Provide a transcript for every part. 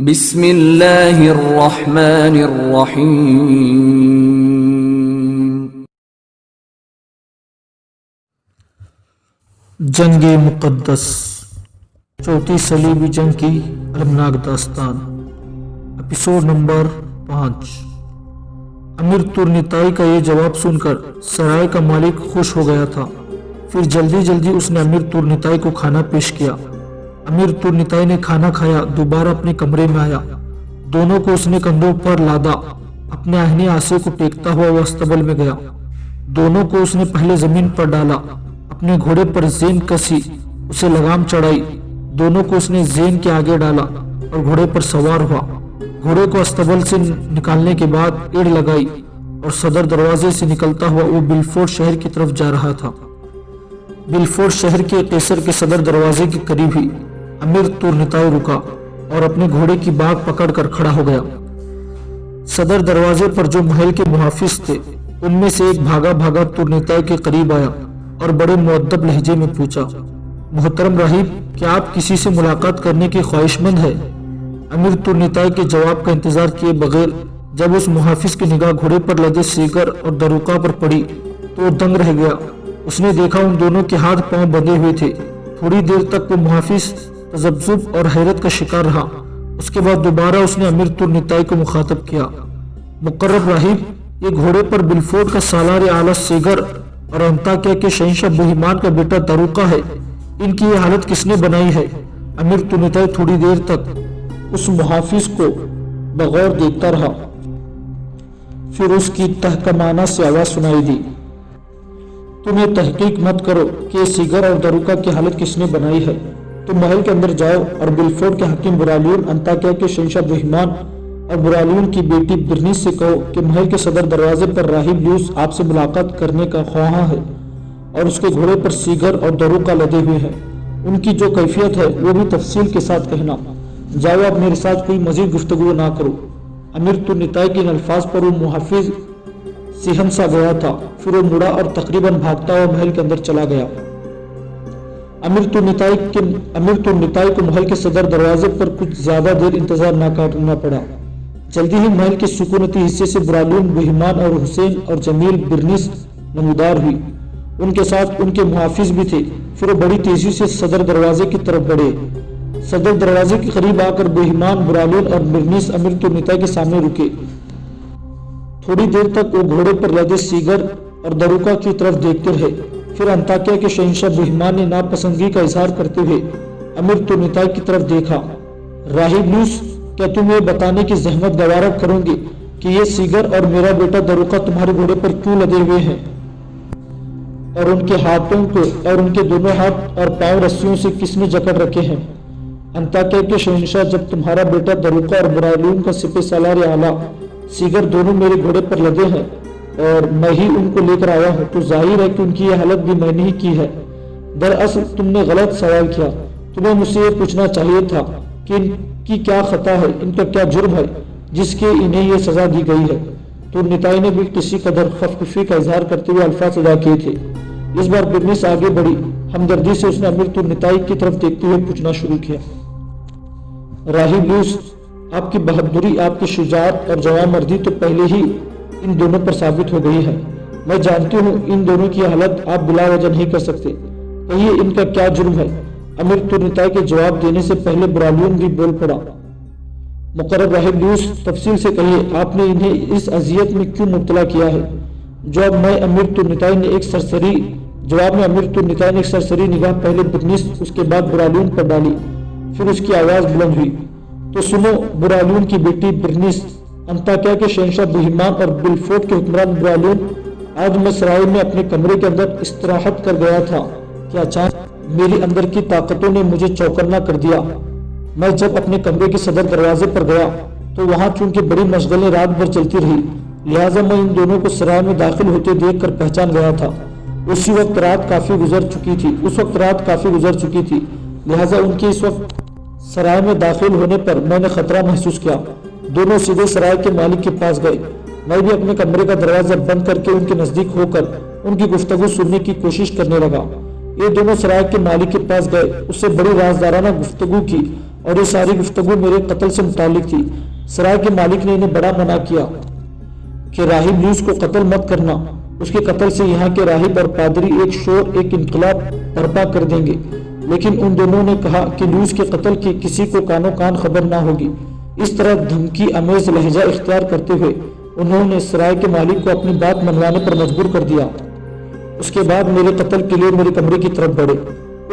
بسم اللہ الرحمن الرحیم۔ جنگ مقدس، چوتھی صلیبی جنگ کی المناک داستان، ایپیسوڈ نمبر 5۔ امیر تورنتائی کا یہ جواب سن کر سرائے کا مالک خوش ہو گیا تھا۔ پھر جلدی جلدی اس نے امیر تورنتائی کو کھانا پیش کیا۔ امیر تورنتائی نے کھانا کھایا، دوبارہ اپنے کمرے میں آیا، دونوں کو اس نے کندھوں پر لادا، اپنے آہنی آسے کو ٹیکتا ہوا وہ استبل میں گیا۔ دونوں کو اس نے پہلے زمین پر ڈالا، اپنے گھوڑے پر زین کسی، اسے لگام چڑھائی، دونوں کو اس نے زین کے آگے ڈالا اور گھوڑے پر سوار ہوا۔ گھوڑے کو استبل سے نکالنے کے بعد ایڑ لگائی اور صدر دروازے سے نکلتا ہوا وہ بلفورڈ شہر کی طرف جا رہا تھا۔ بلفورڈ شہر کے قیصر کے صدر دروازے کے قریب ہی امیر تورنتائی رکا اور اپنے گھوڑے کی باگ پکڑ کر کھڑا ہو گیا۔ صدر دروازے پر جو محل کے محافظ تھے ان میں سے ایک بھاگا بھاگا تورنتائی کے قریب آیا اور بڑے مؤدب لہجے میں پوچھا، محترم راہب، کیا آپ کسی سے ملاقات کرنے کی خواہش مند ہے؟ امیر تورنتائی کے جواب کا انتظار کیے بغیر جب اس محافظ کی نگاہ گھوڑے پر لدے سیگر اور دروقہ پر پڑی تو وہ دنگ رہ گیا۔ اس نے دیکھا ان دونوں کے ہاتھ پاؤں بندھے ہوئے تھے۔ تھوڑی دیر تک وہ محافظ تذبذب اور حیرت کا شکار رہا۔ اس کے بعد دوبارہ اس نے امیر تورنتائی کو مخاطب کیا، مقرب راہب، یہ گھوڑے پر بلفورڈ کا سالار اعلیٰ سیگر اور انطاکیہ کے شہنشاہ بوہیمان کا بیٹا دروقہ ہے، ان کی یہ حالت کس نے بنائی ہے؟ امیر تورنتائی تھوڑی دیر تک اس محافظ کو بغور دیکھتا رہا، پھر اس کی تحکمانہ سے آواز سنائی دی، تم یہ تحقیق مت کرو کہ سیگر اور دروقہ کی حالت کس نے بنائی ہے۔ تم محل کے اندر جاؤ اور بلفورڈ کے حکیم برالیون، انطاکیہ کے شہنشاہ بوہیمان اور برالیون کی بیٹی برنیس سے کہو کہ محل کے صدر دروازے پر راہب لیوس آپ سے ملاقات کرنے کا خواہاں ہے اور اس کے گھوڑے پر سیگر اور دروقہ لدے ہوئے ہیں۔ ان کی جو کیفیت ہے وہ بھی تفصیل کے ساتھ کہنا۔ جاؤ، اب میرے ساتھ کوئی مزید گفتگو نہ کرو۔ امیر تورنتائی کے ان الفاظ پر وہ محافظ صحن سا گیا تھا، پھر وہ مڑا اور تقریباً بھاگتا ہوا محل کے اندر چلا گیا۔ امیر تورنتائی کو محل کے صدر دروازے پر کچھ زیادہ دیر انتظار نہ کرنا پڑا۔ جلدی ہی محل کے سکونتی حصے سے برالیون، بوہیمان اور حسین اور جمیل برنیس نمودار ہوئی۔ ان کے ساتھ ان کے محافظ بھی تھے۔ پھر وہ بڑی تیزی سے صدر دروازے کی طرف بڑھے۔ صدر دروازے کے قریب آ کر بوہیمان، برالیون اور برنیس امیر تورنتائی کے سامنے رکے۔ تھوڑی دیر تک وہ گھوڑے پر لدے سیگر اور دروقہ کی طرف دیکھتے رہے۔ پھر انطاکیہ کے شہنشاہ بوہیمان نے ناپسندگی کا اظہار کرتے ہوئے امیر تورنتائی کی طرف دیکھا، راہب لیوس، کیا تم یہ بتانے کی زحمت گوارا کرو گے کہ یہ سیگر اور میرا بیٹا دروقہ تمہارے گھوڑے پر کیوں لدے ہوئے ہیں اور ان کے ہاتھوں کو اور ان کے دونوں ہاتھ اور پاؤں رسیوں سے کس نے جکڑ رکھے ہیں؟ انطاکیہ کے شہنشاہ، جب تمہارا بیٹا دروقہ اور برالیون کا سپہ سالار اعلیٰ سیگر دونوں میرے گھوڑے پر لدے ہیں اور میں ہی ان کو لے کر آیا ہوں، تو ظاہر ہے کہ ان کی یہ حالت بھی میں نے ہی کی ہے۔ دراصل تم نے غلط سوال کیا۔ تمہیں مجھ سے یہ پوچھنا چاہیے تھا کہ ان کی کیا خطا ہے، ان کا کیا جرم ہے جس کے انہیں یہ سزا دی گئی ہے۔ تورنتائی نے بھی کسی قدر خفقفی کا اظہار کرتے ہوئے الفاظ ادا کیے تھے۔ اس بار برنیس آگے بڑھی۔ ہمدردی سے اس نے امیر تورنتائی کی طرف دیکھتے ہوئے پوچھنا شروع کیا، راہب لیوس، آپ کی بہادری، آپ کی شجاعت اور جوان مردی تو پہلے ہی ان دونوں پر ثابت ہو گئی ہے۔ میں جانتی ہوں ان دونوں کی حالت آپ بلا وجہ نہیں کر سکتے۔ کہیے ان کا کیا جرم ہے؟ امیر تورنتائی کے جواب دینے سے پہلے برالیون بھی بول پڑا، مقرب راہب لیوس، تفصیل سے کہیے آپ نے انہیں اس اذیت میں کیوں مبتلا کیا ہے؟ جواب میں امیر تورنتائی نے ایک سرسری نگاہ پہلے برنیس اس کے بعد برالیون پر ڈالی، پھر اس کی آواز بلند ہوئی، تو سنو برالیون کی بیٹی برنیس، انطاکیہ کے شہنشاہ بوہیمان اور بلفورڈ کے حکمران برالیون، آج میں سرائے میں اپنے کمرے کے اندر استراحت کر گیا تھا کہ اچانک میری اندر کی طاقتوں نے مجھے چوکنا کر دیا۔ میں جب اپنے کمرے کے صدر دروازے پر گیا تو وہاں چونکہ بڑی مشغلیں رات بھر چلتی رہی، لہٰذا میں ان دونوں کو سرائے میں داخل ہوتے دیکھ کر پہچان گیا تھا۔ اس وقت رات کافی گزر چکی تھی، لہٰذا ان کے اس وقت سرائے میں داخل ہونے پر میں نے خطرہ محسوس کیا۔ دونوں سیدھے سرائے کے مالک کے پاس گئے۔ میں بھی اپنے کمرے کا دروازہ بند کر کے ان کے نزدیک ہو کر ان کی گفتگو سننے کی کوشش کرنے لگا۔ یہ دونوں سرائے کے مالک کے پاس گئے، اس سے بڑی رازدارانہ گفتگو کی اور یہ ساری گفتگو میرے قتل سے متعلق تھی۔ سرائے کے مالک نے انہیں بڑا منع کیا کہ راہب لوس کو قتل مت کرنا، اس کے قتل سے یہاں کے راہب اور پادری ایک شور، ایک انقلاب برپا کر دیں گے۔ لیکن ان دونوں نے کہا کہ لوس کے قتل کی کسی کو کانوں کان خبر نہ ہوگی۔ اس طرح دھمکی امیز لہجہ اختیار کرتے ہوئے انہوں نے سرائے کے مالک کو اپنی بات منوانے پر مجبور کر دیا۔ اس کے بعد میرے قتل کے لیے میرے کمرے کی طرف بڑھے۔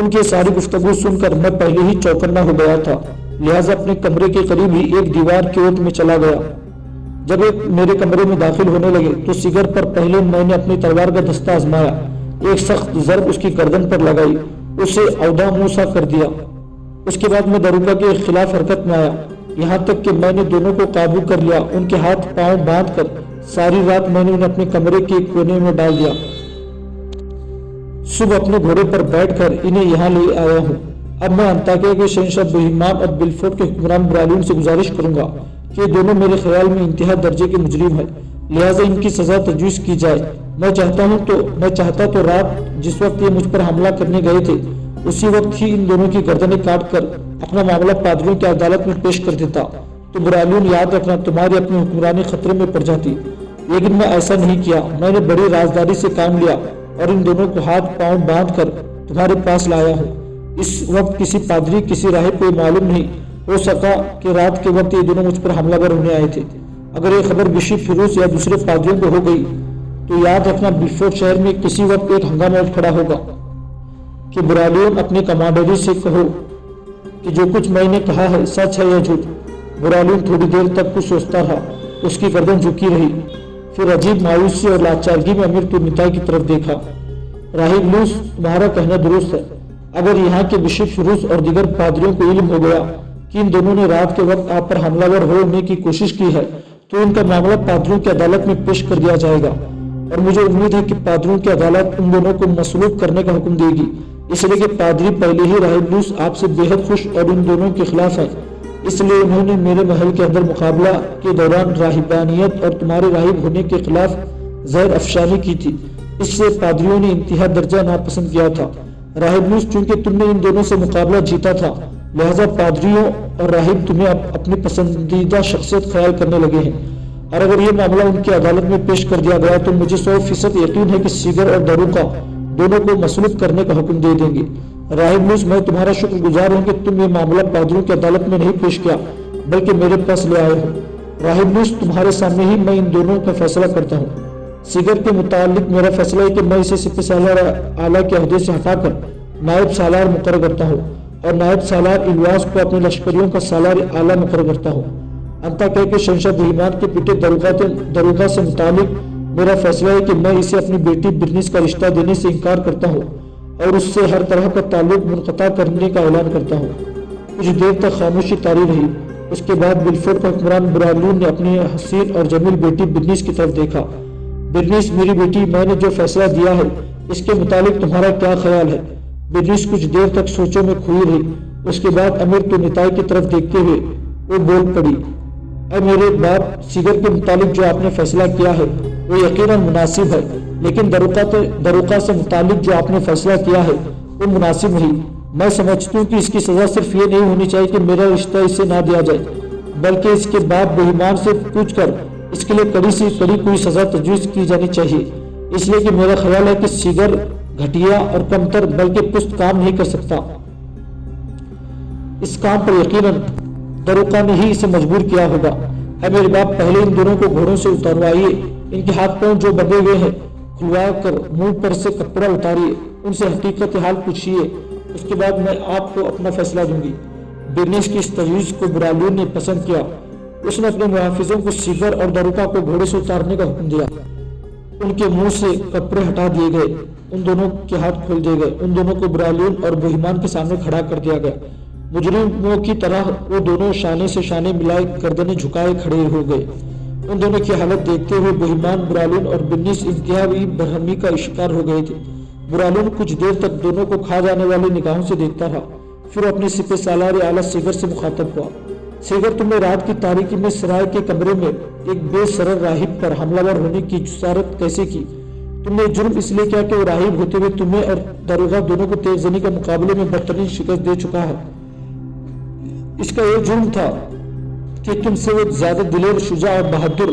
ان کی ساری گفتگو سن کر میں پہلے ہی چوکنا ہو گیا تھا، لہٰذا اپنے کمرے کے قریب ہی ایک دیوار کی اوٹ میں چلا گیا۔ جب ایک میرے کمرے میں داخل ہونے لگے تو سیگر پر پہلے میں نے اپنی تلوار کا دستہ آزمایا، ایک سخت ضرب اس کی گردن پر لگائی، اسے عودہ منہ سا کر دیا۔ اس کے بعد میں داروگا کے خلاف حرکت میں آیا، یہاں تک کہ میں نے دونوں کو قابو کر لیا۔ ان کے ہاتھ پاؤں باندھ کر ساری رات میں نے انہیں اپنے کمرے کے کونے میں ڈال دیا۔ صبح اپنے گھوڑے پر بیٹھ کر انہیں یہاں لے آیا ہوں۔ اب میں انطاکیہ کے شہنشاہ بہیمان اور بلفورٹ کے حکمران برالون سے گزارش کروں گا کہ یہ دونوں میرے خیال میں انتہا درجے کے مجرم ہیں، لہٰذا ان کی سزا تجویز کی جائے۔ میں چاہتا تو رات جس وقت یہ مجھ پر حملہ کرنے گئے تھے اسی وقت ہی ان دونوں کی گردنیں کاٹ کر اپنا معاملہ پادریوں کی عدالت میں پیش کر دیتا، تو برالون یاد رکھنا تمہاری اپنی حکمرانی خطرے میں پڑ جاتی۔ لیکن میں ایسا نہیں کیا، میں نے بڑی رازداری سے کام لیا اور ان دونوں کو ہاتھ پاؤں باندھ کر تمہارے پاس لایا ہوں۔ اس وقت کسی پادری، کسی راہب کو یہ معلوم نہیں ہو سکا کہ رات کے وقت یہ دونوں مجھ پر حملہ ور ہونے آئے تھے۔ اگر یہ خبر بشپ فیروز یا دوسرے پادریوں کو ہو گئی تو یاد رکھنا بلفورٹ شہر میں کسی وقت ایک ہنگامہ اٹھ کھڑا ہوگا کہ برالون اپنے کمانڈری سے کہو کہ جو کچھ میں نے کہا ہے سچ ہے یا جھوٹ۔ برالون تھوڑی دیر تک کچھ سوچتا رہا، اس کی گردن جھکی رہی، پھر عجیب مایوسی اور لاچارگی میں امیر تورنتائی کی طرف دیکھا۔ راہب لوس، تمہارا کہنا درست ہے۔ اگر یہاں کے بشپ فیروز اور دیگر پادریوں کو علم ہو گیا کہ ان دونوں نے رات کے وقت آپ پر حملہ ور ہونے کی کوشش کی ہے تو ان کا معاملہ پادریوں کی عدالت میں پیش کر دیا جائے گا، اور مجھے امید ہے کہ پادریوں کی عدالت ان دونوں کو مسلوب کرنے کا حکم دے گی، اس لیے کہ پادری پہلے ہی راہب لوس آپ سے بے حد خوش اور ان دونوں کے خلاف ہیں۔ اس لیے انہوں نے میرے محل کے اندر مقابلہ کے دوران راہبانیت اور تمہارے راہب ہونے کے خلاف زہر افشانی کی تھی۔ اس سے پادریوں نے انتہا درجہ ناپسند کیا تھا۔ راہب لوس، چونکہ تم نے ان دونوں سے مقابلہ جیتا تھا، لہذا پادریوں اور راہب تمہیں اپنی پسندیدہ شخصیت خیال کرنے لگے ہیں، اور اگر یہ معاملہ ان کی عدالت میں پیش کر دیا گیا تو مجھے 100% یقین ہے کہ سیگر اور داروگا دونوں کو مسلوب کرنے کا حکم دے دیں گے۔ راہب لوس، میں تمہارا شکر گزار ہوں کہ تم یہ معاملہ پادریوں کی عدالت میں نہیں پیش کیا بلکہ میرے پاس لے آئے ہو۔ راہب لوس، تمہارے سامنے ہی میں ان دونوں کا فیصلہ کرتا ہوں۔ سیگر کے متعلق میرا فیصلہ ہے کہ میں اسے سپہ سالار اعلیٰ کے عہدے سے ہٹا کر نائب سالار مقرر کرتا ہوں اور نائب سالار الواس کو اپنے لشکریوں کا سالار اعلیٰ مقرر کرتا ہوں۔ انطاکیہ کے شہنشاہ بہیمان کے بیٹے داروگا سے متعلق میرا فیصلہ ہے کہ میں اسے اپنی بیٹی برنس کا رشتہ دینے سے انکار کرتا ہوں اور اس سے ہر طرح کا تعلق منقطع کرنے کا اعلان کرتا ہوں۔ کچھ دیر تک خاموشی طاری رہی۔ اس کے بعد بلفورٹ کا حکمران برالون نے اپنی حسین اور جمیل بیٹی برنس کی طرف دیکھا۔ برنس، میری بیٹی، میں نے جو فیصلہ دیا ہے اس کے متعلق تمہارا کیا خیال ہے؟ برنس کچھ دیر تک سوچوں میں کھوئی رہی۔ اس کے بعد امیر تورنتائی کی طرف دیکھتے ہوئے وہ بول پڑی، اے میرے باپ، سیگر کے متعلق جو آپ نے فیصلہ کیا ہے وہ یقیناً مناسب ہے، لیکن داروگا سے متعلق جو آپ نے فیصلہ کیا ہے وہ مناسب نہیں۔ میں سمجھتی ہوں کہ اس کی سزا صرف یہ نہیں ہونی چاہیے کہ میرا رشتہ اسے نہ دیا جائے، بلکہ اس کے باپ بہیمان سے پوچھ کر اس کے لیے کڑی سے کڑی کوئی سزا تجویز کی جانی چاہیے، اس لیے کہ میرا خیال ہے کہ سیگر گھٹیا اور کمتر بلکہ پست کام نہیں کر سکتا۔ اس کام پر یقیناً داروگا نے ہی اسے مجبور کیا ہوگا۔ اے میرے باپ، پہلے ان دونوں کو گھوڑوں سے اتروائیے، ان کے ہاتھ پاؤں جو بندھے ہوئے ہیں کھلوا کر منہ پر سے کپڑا اتاریے، ان سے حقیقت حال پوچھیے، اس کے بعد میں آپ کو اپنا فیصلہ دوں گی۔ برنس کی اس تجویز کو برالون نے پسند کیا۔ اس نے اپنے محافظوں کو سیگر اور داروگا کو گھوڑے سے اتارنے کا حکم دیا۔ ان کے منہ سے کپڑے ہٹا دیے گئے، ان دونوں کے ہاتھ کھول دیے گئے، ان دونوں کو برالون اور بہیمان کے سامنے کھڑا کر دیا گیا۔ مجرموں کی طرح وہ دونوں شانے سے شانے ملائے گردنیں جھکائے کھڑے ہو گئے۔ ان دونوں کی حالت دیکھتے ہوئے بہیمان، برالون اور برنس انتہائی برہمی کا شکار ہو گئے تھے۔ برالون کچھ دیر تک دونوں کو کھا جانے والی نگاہوں سے دیکھتا رہا، پھر اپنے سپہ سالار اعلیٰ سیگر سے مخاطب ہوا۔ سیگر، تم نے رات کی تاریکی میں سرائے کے کمرے میں ایک بے سرر راہب پر حملہ ور ہونے کی جسارت کیسے کی؟ تم نے جرم اس لیے کیا کہ وہ راہب ہوتے ہوئے تمہیں اور داروگا دونوں کو تیز زنی کے مقابلے میں بدترین شکست دے چکا ہے۔ اس کا یہ جرم تھا کہ تم سے وہ زیادہ دلیر، شجاع اور بہادر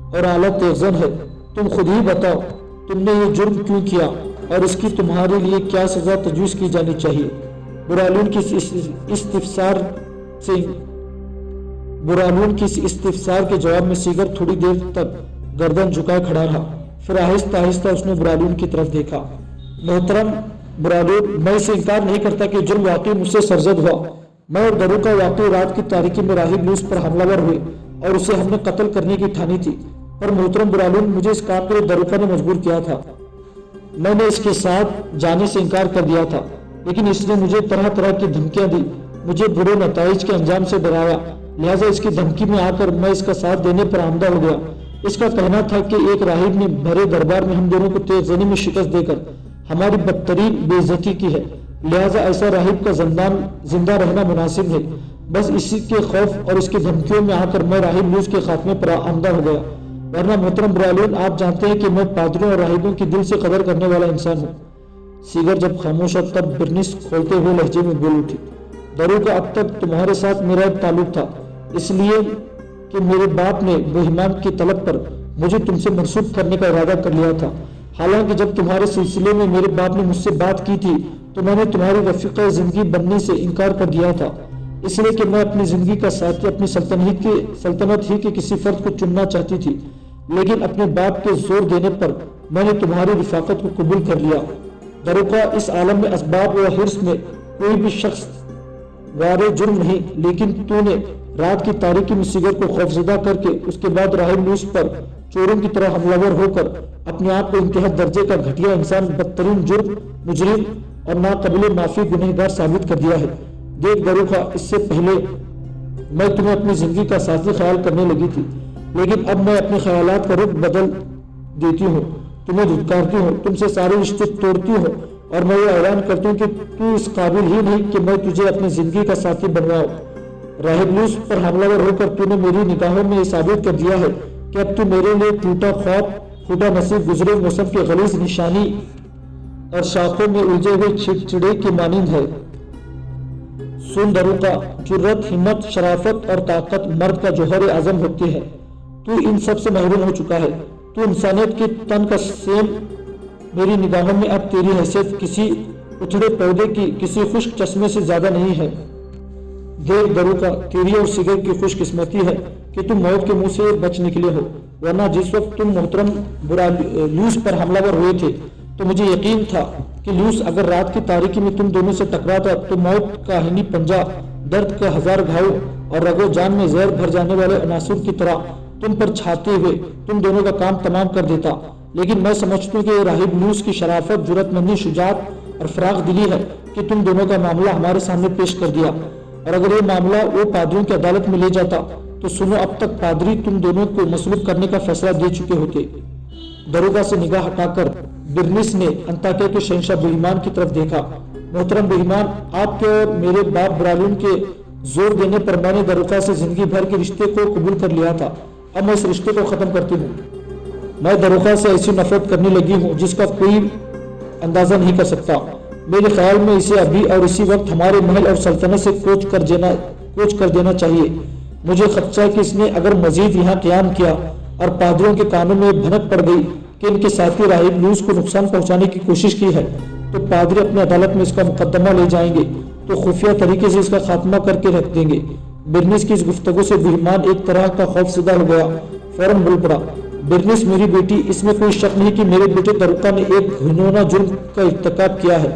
اور اعلیٰ تیغزن ہے۔ تم خود ہی بتاؤ تم نے یہ جرم کیوں کیا اور اس کی تمہارے لیے کیا سزا تجویز کی جانی چاہیے۔ برالون کی اس استفسار کے جواب میں سیگر تھوڑی دیر تک گردن جھکائے کھڑا رہا، پھر آہستہ آہستہ اس نے برالون کی طرف دیکھا۔ محترم برالون، میں اسے انکار نہیں کرتا کہ جرم واقعی مجھ سے سرزد ہوا۔ میں اور دروکا واقعی رات کی تاریکی میں راہب لوس پر حملہ ور ہوئے اور اسے ہم نے قتل کرنے کی ٹھانی تھی، پر محترم برالون، مجھے اس کام کے لیے دروکا نے مجبور کیا تھا۔ میں نے اس کے ساتھ جانے سے انکار کر دیا تھا، لیکن اس نے مجھے طرح طرح کی دھمکیاں دی، مجھے برے نتائج کے انجام سے ڈرایا، لہٰذا اس کی دھمکی میں آ کر میں اس کا ساتھ دینے پر آمدہ ہو گیا۔ اس کا کہنا تھا کہ ایک راہب نے بھرے دربار میں ہم دونوں کو تیز زنی میں شکست دے کر ہماری بدترین بے عزتی کی ہے، لہٰذا ایسا راہب کا زندہ رہنا مناسب ہے۔ بس اسی کے خوف اور اس کی دھمکیوں میں آ کر میں راہب لوس کے خاتمے پر آمدہ ہو گیا، ورنہ محترم برالون، آپ جانتے ہیں کہ میں پادریوں اور راہبوں کی دل سے قدر کرنے والا انسان ہوں۔ سیگر جب خاموش اور تب برنس کھولتے ہوئے لہجے میں بول اٹھی، دروکا، اب تک تمہارے ساتھ میرا ایک تعلق تھا، اس لیے کہ میرے باپ نے بہیمان کی طلب پر مجھے تم سے منسوب کرنے کا ارادہ کر لیا تھا۔ حالانکہ جب تمہارے سلسلے میں میرے باپ نے مجھ سے بات کی تھی تو میں نے تمہاری رفیقہ زندگی بننے سے انکار کر دیا تھا، اس لیے کہ میں اپنی زندگی کا ساتھی اپنی سلطنت ہی کے کسی فرد کو چننا چاہتی تھی، لیکن اپنے باپ کے زور دینے پر میں نے تمہاری رفاقت کو قبول کر لیا۔ دروکا، اس عالم میں اسباب و حرص میں کوئی بھی شخص وارے جرم نہیں، لیکن تو نے رات کی تاریکی میں سیگر کو خوفزدہ کر کے اس کے بعد راہب لوس پر چوروں کی طرح حملہ ور ہو کر اپنے آپ کو انتہا درجے کا گھٹیا انسان، بدترین مجرم اور ناقابل معافی گنہگار ثابت کر دیا ہے۔ دیکھ دروکا، اس سے پہلے میں تمہیں اپنی زندگی کا ساتھی خیال کرنے لگی تھی، لیکن اب میں اپنے خیالات کا رخ بدل دیتی ہوں، تمہیں دھتکارتی ہوں، تم سے سارے رشتے توڑتی ہوں اور میں یہ اعلان کرتی ہوں کہ تو اس قابل ہی نہیں کہ میں تجھے اپنی زندگی کا ساتھی بنواؤں۔ راہب لوس پر حملہ ور ہو کر تو نے میری نگاہوں میں یہ ثابت کر دیا ہے کہ اب تو میرے لیے ٹوٹا خواب، پھوٹا نصیب، گزرے موسم کے غلیظ نشانی اور شاخوں میں الجھے ہوئے چڑچڑے کی مانند ہے۔ سن دروکا، جرت، ہمت، شرافت اور طاقت مرد کا جوہر اعظم ہوتی ہے، تو ان سب سے محروم ہو چکا ہے۔ تو انسانیت کے تن کا سیم میری نگاہوں میں اب تیری حیثیت کسی اتھڑے پودے کی کسی خشک چشمے سے زیادہ نہیں ہے۔ دیکھ دروکا، تیری اور سیگر کی خوش قسمتی ہے کہ تم موت کے منہ سے بچ نکلے ہو، ورنہ جس وقت تم محترم لوس پر حملہ ور ہوئے تھے تو مجھے یقین تھا کہ لوس اگر رات کی تاریکی میں تم دونوں سے ٹکراتا تو موت کا آہنی پنجہ، درد کا ہزار گھاؤ اور رگ و جان میں زہر بھر جانے والے عناصر کی طرح تم پر چھاتے ہوئے تم دونوں کا کام تمام کر دیتا، لیکن میں سمجھتا ہوں کہ راہب لوس کی شرافت، جرت مندی، شجاعت اور فراخ دلی ہے کہ تم دونوں کا معاملہ ہمارے سامنے پیش کر دیا، اور اگر یہ معاملہ وہ پادریوں کی عدالت میں لے جاتا تو سنو، اب تک پادری تم دونوں کو مصلوب کرنے کا فیصلہ دے چکے ہوتے۔ دروکا سے نگاہ ہٹا کر برنس نے انطاکیہ کے شہنشاہ بہیمان کی طرف دیکھا۔ محترم بہیمان، آپ کے اور میرے باپ برالون کے زور دینے پر میں نے دروکا سے زندگی بھر کے رشتے کو قبول کر لیا تھا، اب میں اس رشتے کو ختم کرتی ہوں۔ میں دروکا سے ایسی نفرت کرنے لگی ہوں جس کا کوئی اندازہ نہیں کر سکتا۔ میرے خیال میں اسے ابھی اور اسی وقت ہمارے محل اور سلطنت سے کوچ کر دینا چاہیے۔ مجھے خدشہ ہے کہ اس نے اگر مزید یہاں قیام کیا اور پادریوں کے کانوں میں بھنک پڑ گئی کہ ان کے ساتھی راہب لوس کو نقصان پہنچانے کی کوشش کی ہے تو پادری اپنی عدالت میں اس کا مقدمہ لے جائیں گے تو خفیہ طریقے سے اس کا خاتمہ کر کے رکھ دیں گے۔ برنس کی اس گفتگو سے بہیمان ایک طرح کا خوف زدہ ہو گیا، فوراً بول پڑا، برنس میری بیٹی، اس میں کوئی شک نہیں کہ میرے بیٹے دروکا نے ایک گھنونا جرم کا ارتکاب کیا ہے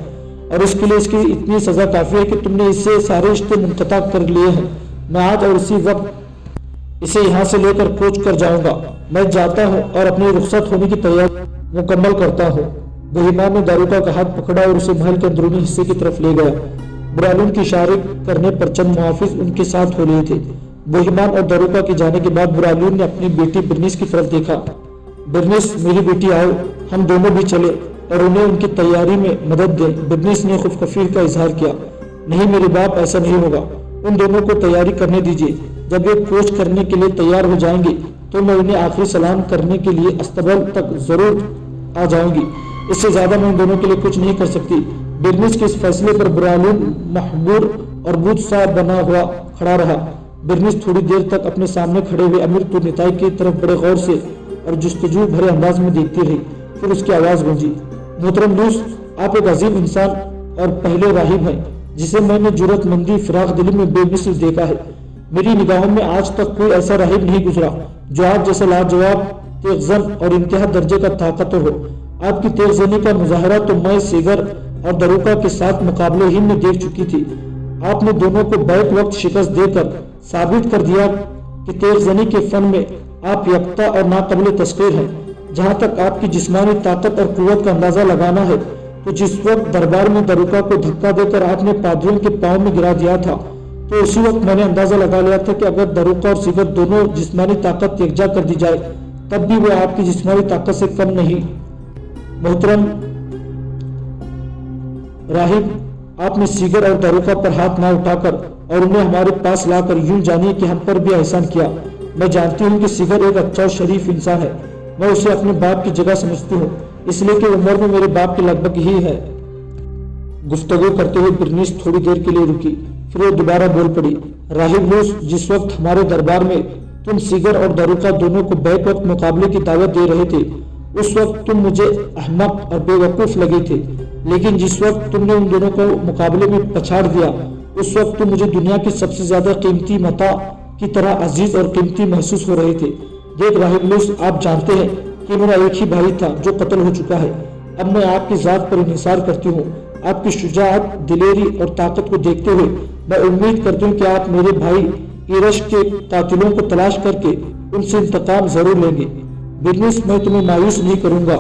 اور اس کے لیے اس کی اتنی سزا کافی ہے کہ تم نے اس سے سارے رشتے منقطع کر لیے ہیں۔ میں آج اور اسی وقت اسے یہاں سے لے کر کوچ کر جاؤں گا۔ میں جاتا ہوں اور اپنی رخصت ہونے کی تیاری مکمل کرتا ہوں۔ بہیمان نے دروکا کا ہاتھ پکڑا اور اسے محل کے اندرونی حصے کی طرف لے گیا۔ برالون کی اشارے کرنے پر چند محافظ ان کے ساتھ ہو لیے تھے۔ بہیمان اور دروکا کے جانے کے بعد برالون نے اپنی بیٹی برنس کی طرف دیکھا۔ برنس، میری بیٹی، آؤ، ہم دونوں بھی چلے اور انہیں ان کی تیاری میں مدد دیں۔ برنس نے خفقفی کا اظہار کیا، نہیں میرے باپ، ایسا نہیں ہوگا، ان دونوں کو تیاری کرنے دیجیے، جب یہ کوچ کرنے کے لیے تیار ہو جائیں گے تو میں انہیں آخری سلام کرنے کے لیے استقبال تک ضرور آ جاؤں گی، اس سے زیادہ میں ان دونوں کے لیے کچھ نہیں کر سکتی۔ برنس کے اس فیصلے پر برالون محبور और बुत सा बना हुआ खड़ा रहा। बिरनिस थोड़ी देर तक अपने सामने खड़े हुए अमीर तुर्निताई की तरफ बड़े गौर से और जुस्तजू भरे अंदाज में देखती रही। फिर उसकी आवाज गूंजी, मोहतरम लूस, आप एक अजीम इंसान और पहले राहिब हैं जिसे मैंने जुर्रतमंदी फिराक दिली में बेमिसल देखा है। मेरी निगाहों में आज तक कोई ऐसा राहिब नहीं गुजरा जो आप जैसे लाजवाब, तेगज़न और इंतहा दर्जे का ताकतवर हो। आपकी तेगज़नी का मुजाहरा तो मैं सीगर और दरूका के साथ मुकाबले ही में देख चुकी थी। आपने दोनों को बैक वक्त शिकस्त देकर साबित कर दिया कि तेगज़नी के फन में आप यकता और नाकाबिल तस्खीर हैं। जहाँ तक आपकी जिस्मानी ताकत और कुव्वत का अंदाजा लगाना है, तो जिस वक्त दरबार में दरूका को धक्का देकर आपने पादरियों के पाँव में गिरा दिया था, तो उसी वक्त मैंने अंदाजा लगा लिया था कि अगर दरूका और सीगर दोनों जिस्मानी ताकत यकजा कर दी जाए, तब भी वो आपकी जिस्मानी ताकत से कम नहीं। मोहतरम राहिब, आपने सीगर और दरूका पर हाथ ना उठाकर और उन्हें हमारे पास लाकर यूं जानिए कि हम पर भी एहसान किया। मैं जानती हूँ कि सीगर एक अच्छा और शरीफ इंसान है। मैं उसे अपने बाप की जगह समझती हूँ, इसलिए कि उम्र में मेरे बाप के लगभग ही है। गुफ्तगू करते हुए बिरनीस थोड़ी देर के लिए रुकी, फिर वो दोबारा बोल पड़ी, राहिब लूस, जिस वक्त हमारे दरबार में तुम सीगर और दरूका दोनों को बैक वक्त मुकाबले की दावत दे रहे थे, उस वक्त तुम मुझे अहमक और बेवकूफ लगे थे। लेकिन जिस वक्त तुमने उन दोनों को मुकाबले में पछाड़ दिया, उस वक्त तुम मुझे दुनिया की सबसे ज्यादा कीमती मता की तरह अजीज और कीमती महसूस हो रहे थे। देख राहिब लूस, आप जानते हैं कि मेरा एक ही भाई था जो कत्ल हो चुका है। अब मैं आपकी जात पर इंहिसार करती हूँ। आपकी शुजाअत, दिलेरी और ताकत को देखते हुए मैं उम्मीद करती हूँ कि आप मेरे भाई इरश के कातिलों को तलाश करके उनसे इंतकाम जरूर लेंगे। बिरनिस, मैं तुम्हें मायूस नहीं करूंगा।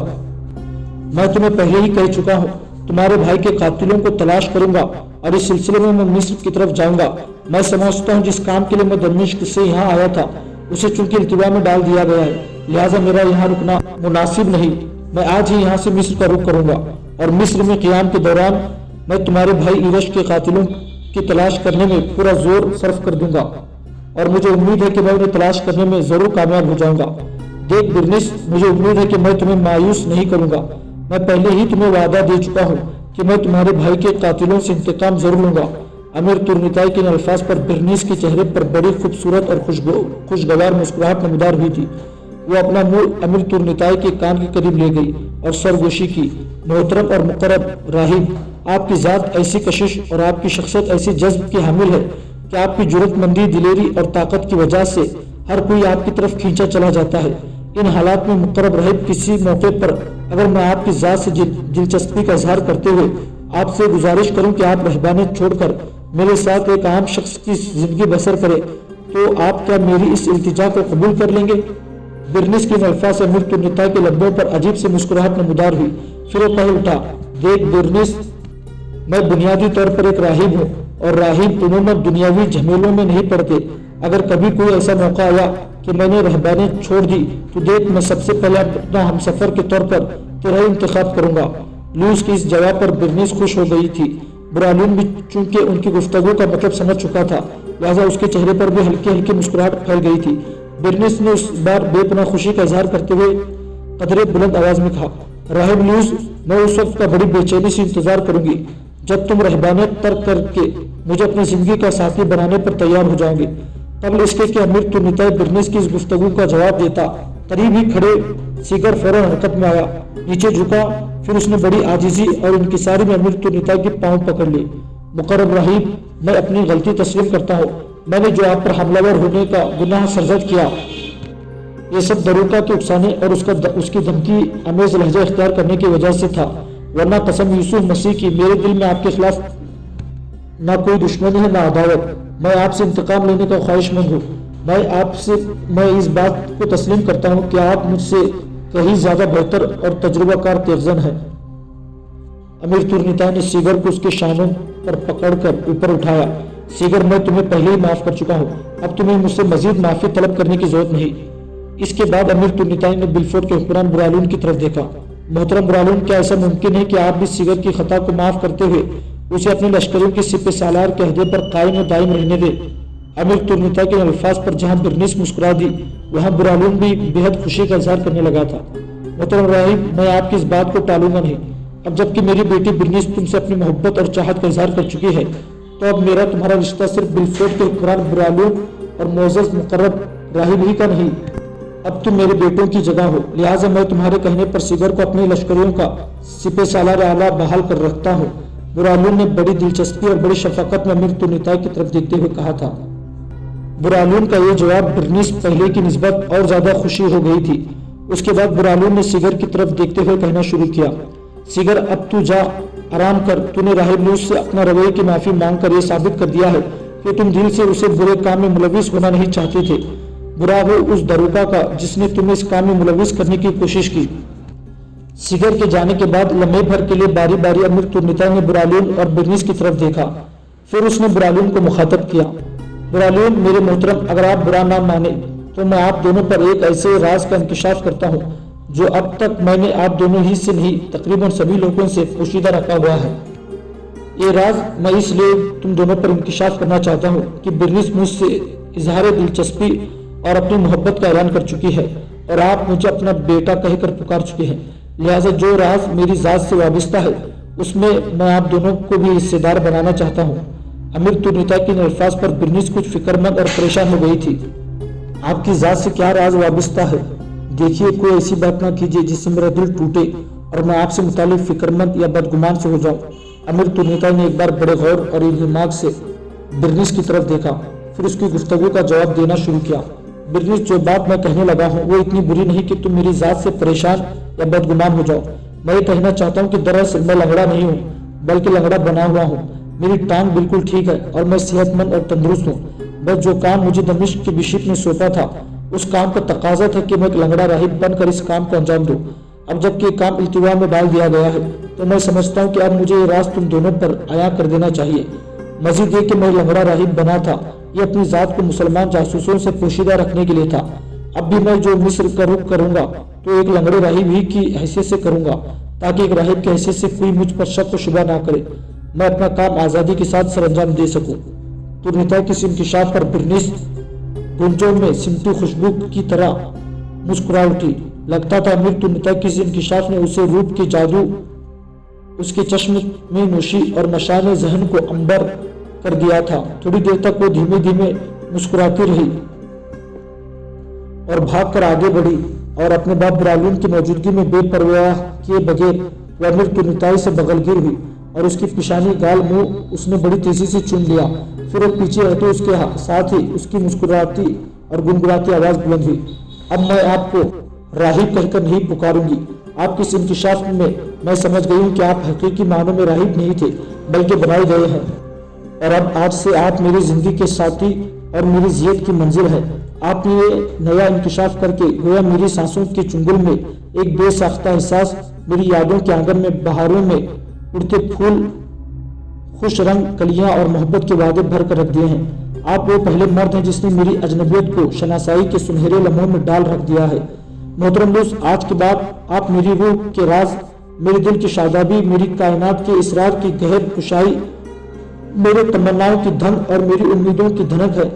मैं तुम्हें पहले ही कह चुका हूँ, तुम्हारे भाई के कातिलों को तलाश करूंगा और इस सिलसिले में मैं मिस्र की तरफ जाऊंगा। मैं समझता हूँ जिस काम के लिए मैं दमिश्क से यहाँ आया था, उसे चूंकि इल्तिवा में डाल दिया गया है, लिहाजा मेरा यहाँ रुकना मुनासिब नहीं। मैं आज ही यहाँ से मिस्र का रुख करूंगा और मिस्र में क़ियाम के दौरान मैं तुम्हारे भाई इरश के कातिलों की तलाश करने में पूरा जोर सर्फ कर दूंगा और मुझे उम्मीद है कि मैं उन्हें तलाश करने में जरूर कामयाब हो जाऊंगा। देख बिरनिस, मुझे उम्मीद है कि मैं तुम्हें मायूस नहीं करूंगा। मैं पहले ही तुम्हें वादा दे चुका हूँ कि मैं तुम्हारे भाई के कातिलों से इंतकाम जरूर लूंगा। अमीर तुर्निताई के अल्फाज पर बिरनिस के चेहरे पर बड़ी खूबसूरत और खुशगवार मुस्कुराहट नमदार हुई थी। वो अपना मुंह अमीर तुर्निताई के कान के करीब ले गई और सरगोशी की, मोहतरम और मुकर्रब राहिब, आपकी जात ऐसी कशिश और आपकी शख्सियत ऐसी जज्ब की हामिल है कि आपकी जुर्रतमंदी, दिलेरी और ताकत की वजह से हर कोई आपकी तरफ खींचा चला जाता है। इन हालात में मुकर्रब राहिब, किसी मौके पर अगर मैं आपकी जात से दिलचस्पी का इजहार करते हुए आपसे गुजारिश करूं कि आप रहबानियत छोड़कर मेरे साथ एक आम शख्स की जिंदगी बसर करें, तो आप क्या मेरी इस इल्तिजा को कबूल कर लेंगे? बिरनिस के अल्फाज से अमीर तुर्निताई के लब्बों पर अजीब से मुस्कुराहट नमदार हुई। फिर वो कह उठा, देख बिरनिस, मैं बुनियादी तौर पर एक राहिब हूँ और राहिब उम्मूमन दुनियावी झमेलों में नहीं पड़ते। अगर कभी कोई ऐसा मौका आया कि मैंने रहबानियत छोड़ दी, तो देख मैं सबसे पहले अपना हमसफर के तौर पर तेरा इंतखाब करूंगा। लूस की इस जवाब पर बिरनिस खुश हो गई थी। बुरालून भी चूंकि उनकी गुफ्तगू का मतलब समझ चुका था, लिहाजा उसके चेहरे पर भी हल्की हल्की मुस्कुराहट फैल गई थी। बिरनिस ने उस बार बेपनाह खुशी का इजहार करते हुए कदरे बुलंद आवाज में कहा, राहिब लूस, मैं उस वक्त का बड़ी बेचैनी से इंतजार करूंगी जब तुम रहबानियत तर्क करके मुझे अपनी जिंदगी का साथी बनाने पर तैयार हो जाओगे। कबल इसके कि अमीर तुर्निताई बिरनिस की इस गुफ्तगू का जवाब देता, करीब ही खड़े सीगर फौरन हरकत में आया, नीचे झुका, फिर उसने बड़ी आजिजी और इंकिसारी में अमीर तुर्निताई के पांव पकड़ लिए। मुकर्रब राहिब, मैं अपनी गलती तस्लीम करता हूँ। मैंने जो आप पर हमलावर होने का गुनाह सरजद किया, ये सब दरूका के उकसाने और उसकी धमकी अमेज लहजा इख्तियार करने की वजह से था, वरना कसम यूसुफ मसीह की मेरे दिल में आपके खिलाफ ना कोई दुश्मनी है ना अदावत। मैं आपसे इंतकाम लेने का ख्वाहिशमंद हूँ। मैं इस बात को तस्लीम करता हूँ कि आप मुझसे कहीं ज्यादा बेहतर और तजुर्बाकार तेगज़न हैं। अमीर तुर्निताई ने सीगर को उसके शानों पर पकड़कर ऊपर उठाया। सीगर, मैं तुम्हें पहले ही माफ कर चुका हूँ, अब तुम्हें मुझसे मजीद माफी तलब करने की जरूरत नहीं। इसके बाद अमीर तुर्निताई ने बिलफोर्ड के हुक्मरान बुरालून की तरफ देखा। मोहतरम बुरालून, क्या ऐसा मुमकिन है कि आप भी सीगर की खता को माफ करते हुए उसे अपने लश्करों के सिपह सालार के अहदे पर कायम व दायम रहने दे? अमीर तुर्निताई के अल्फाज पर जहां बिरनिस मुस्कुरा दी, वहां बुरालून भी बेहद खुशी का इजहार करने लगा था। मोहतरम राहिब, मैं आपकी इस बात को टालूंगा नहीं। अब जबकि मेरी बेटी बिरनिस तुमसे अपनी मोहब्बत और चाहत का इजहार कर चुकी है, तो अब मेरा तुम्हारा रिश्ता सिर्फ बिलफोर्ड के हुक्मरान बुरालून और मोअज़्ज़ज़ मुकर्रब राहिब ही का नहीं, अब तुम मेरे बेटों की जगह हो। लिहाजा मैं तुम्हारे कहने पर सिगर को अपने लश्करियों का सिपह सालार आला बहाल कर रखता हूँ। बुरालून ने बड़ी दिलचस्पी और बड़ी शफकत में अमीर तुर्निताई की तरफ देखते हुए कहा था। बुरालून का यह जवाब बर्नीस पहले की निस्बत और ज्यादा खुशी हो गई थी। उसके बाद बुरालून ने सिगर की तरफ देखते हुए कहना शुरू किया, सिगर अब तू जा आराम कर। तूने राहिब लूस से अपना रवैये की माफी मांग कर यह साबित कर दिया है कि तुम दिल से उसे बुरे काम में मुलविस होना नहीं चाहते थे। बुरा हो उस दरोगा का जिसने तुम्हें इस काम में मुलविस करने की कोशिश की। सिगर के जाने के बाद लम्हे भर के लिए बारी बारी अमीर तुर्निताई ने बुरालून और बर्नीस की तरफ देखा। फिर उसने बुरालून को मुखातब किया, बुरालून मेरे मोहतरम, अगर आप बुरा ना माने तो मैं आप दोनों पर एक ऐसे राज का इंकशाफ करता हूँ जो अब तक मैंने आप दोनों ही से नहीं तकरीबन सभी लोगों से पोशीदा रखा हुआ है। ये राज मैं इसलिए तुम दोनों पर इंकशाफ करना चाहता हूँ कि बर्नीस मुझसे इजहार दिलचस्पी और अपनी मोहब्बत का ऐलान कर चुकी है और आप मुझे अपना बेटा कहकर पुकार चुके हैं। लिहाजा जो राज मेरी जात से वाबस्ता है उसमें मैं आप दोनों को भी हिस्सेदार बनाना चाहता हूँ। अमीर तुर्निताई के अल्फाज पर बर्नीस कुछ फिक्रमंद और परेशान हो गई थी। आपकी जात से क्या राज वाबस्ता है? देखिए, कोई ऐसी बात ना कीजिए जिससे मेरा दिल टूटे और मैं आपसे मुतालिक फिक्रमंद या बदगुमान से हो जाऊं। अमीर तुर्निताई ने एक बार बड़े गौर और दिमाग से बर्नीस की तरफ देखा, फिर उसकी गुफ्तगू का जवाब देना शुरू किया। बर्नीस, जो बात मैं कहने लगा हूँ वो इतनी बुरी नहीं कि तुम मेरी जात से परेशान या बदगुमान हो जाओ। मैं ये कहना चाहता हूँ कि दरअसल मैं लंगड़ा नहीं हूँ बल्कि लंगड़ा बना हुआ हूँ। मेरी टांग बिल्कुल ठीक है और मैं सेहतमंद और तंदुरुस्त हूँ। बस जो काम मुझे दमिश्क के बिशप ने सौंपा था उस काम का तकाजा था कि मैं एक लंगड़ा राहिब बनकर इस काम को अंजाम दूं। अब जबकि ये काम इल्तिवा में डाल दिया गया है तो मैं समझता हूँ कि अब मुझे ये राज तुम दोनों पर आया कर देना चाहिए। मजीद ये कि मैं लंगड़ा राहिब बना था ये अपनी जात को मुसलमान जासूसों से पोशीदा रखने के लिए था। अब भी मैं जो मिस्र का रुख करूंगा तो एक लंगड़े राहिब ही की हैसियत से करूंगा ताकि एक राहिब की हैसियत से कोई मुझ पर शक व शुबा ना करे, मैं अपना काम आज़ादी के साथ सरअंजाम दे सकूं। तुर्निताई के इस इंकशाफ पर बर्नीस गुंजों में सिमटी खुशबू की तरह मुस्कुरा उठी। लगता था अमीर तुर्निताई के इस इंकशाफ ने उसे रूप के जादू, उसके चश्म में नोशी और मशाने जहन को अंबर कर दिया था। थोड़ी देर तक वो धीमे धीमे मुस्कुराती रही और भागकर आगे बढ़ी और अपने बाप बुरालून की मौजूदगी में बेपरवाह किए बगैर वो अमीर तुर्निताई से बगलगिर हुई और उसकी पिशानी गाल मुंह उसने बड़ी तेजी से चूम लिया। फिर वो पीछे हटे, उसके साथ ही उसकी मुस्कुराती और गुनगुनाती आवाज बुलंद हुई, अब मैं आपको राहिब कहकर नहीं पुकारूंगी। आपके इस इंकशाफ में मैं समझ गई हूँ कि आप हकीकी मानों में राहिब नहीं थे बल्कि बनाए गए हैं और अब आज से आप मेरी जिंदगी के साथी और मेरी जियत की मंजिल है। आपने ये नया इंकशाफ करके गोया मेरी सांसों के चुंगल में एक बेसाख्ता एहसास, मेरी यादों के आंगन में बहारों में उड़ते फूल, खुश रंग कलियां और मोहब्बत के वादे भर कर रख दिए हैं। आप वो पहले मर्द हैं जिसने मेरी अजनबियत को शनासाई के सुनहरे लम्हों में डाल रख दिया है। मोहतरम दोस्त, आज के बाद आप मेरी रूह के राज, मेरे दिल की शादाबी, मेरी कायनात के इसरार की गहर खुशाई, मेरे तमन्नाओं की धन और मेरी उम्मीदों की धनक है।